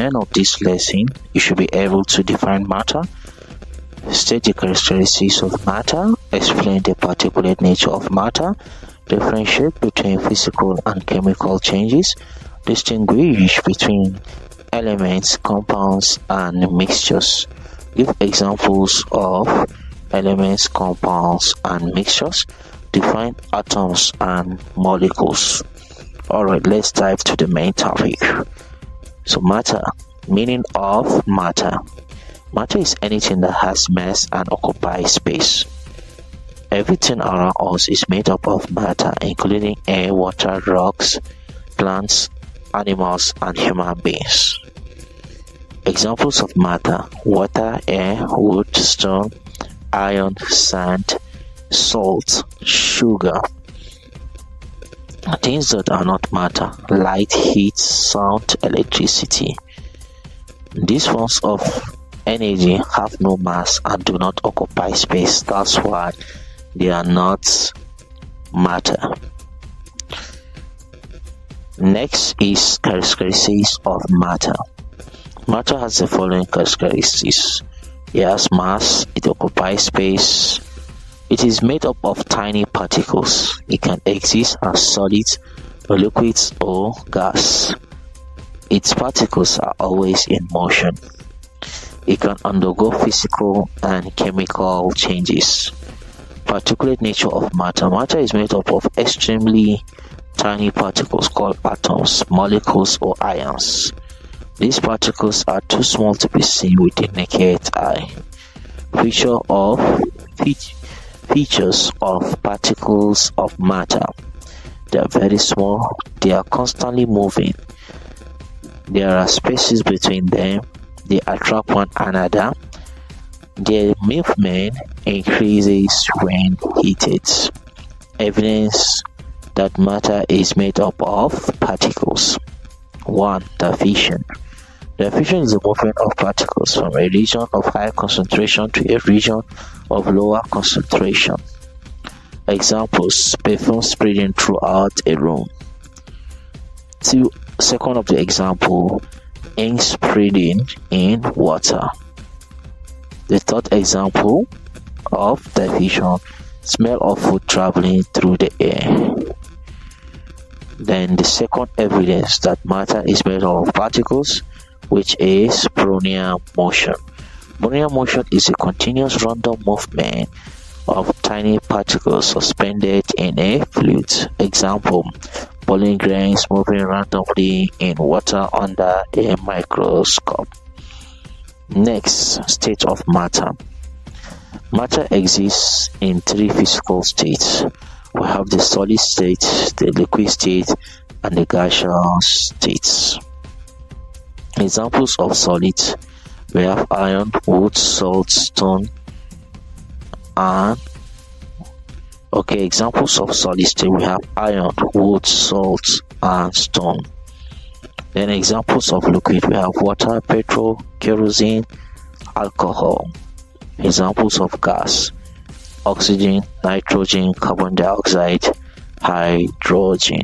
end of this lesson, you should be able to define matter, state the characteristics of matter, explain the particulate nature of matter, differentiate between physical and chemical changes, distinguish between elements, compounds, and mixtures. Give examples of elements, compounds, and mixtures. Define atoms and molecules. Alright, let's dive to the main topic. So matter, meaning of matter. Matter is anything that has mass and occupies space. Everything around us is made up of matter, including air, water, rocks, plants, animals, and human beings. Examples of matter: water, air, wood, stone, iron, sand, salt, sugar. Things that are not matter: light, heat, sound, electricity. These forms of energy have no mass and do not occupy space. That's why they are not matter. Next is characteristics of matter. Matter has the following characteristics: it has mass, it occupies space, it is made up of tiny particles, it can exist as solids, liquids, or gas. Its particles are always in motion. It can undergo physical and chemical changes. Particulate nature of matter. Matter is made up of extremely tiny particles called atoms, molecules, or ions. These particles are too small to be seen with the naked eye. Features of particles of matter: they are very small, they are constantly moving, there are spaces between them, they attract one another, their movement increases when heated. Evidence that matter is made up of particles. 1. Diffusion. Diffusion is the movement of particles from a region of high concentration to a region of lower concentration. Examples: perfume spreading throughout a room. 2. Second of the example: ink spreading in water. The third example of diffusion: smell of food traveling through the air. Then the second evidence that matter is made up of particles, which is Brownian motion. Brownian motion is a continuous random movement of tiny particles suspended in a fluid. Example: pollen grains moving randomly in water under a microscope. Next, state of matter. Matter exists in 3 physical states. We have the solid state, the liquid state, and the gaseous states. Examples of solids: we have iron, wood, salt, stone, and examples of solid state: we have iron, wood, salt, and stone. Then examples of liquid: we have water, petrol, kerosene, alcohol. Examples of gas: oxygen, nitrogen, carbon dioxide, hydrogen.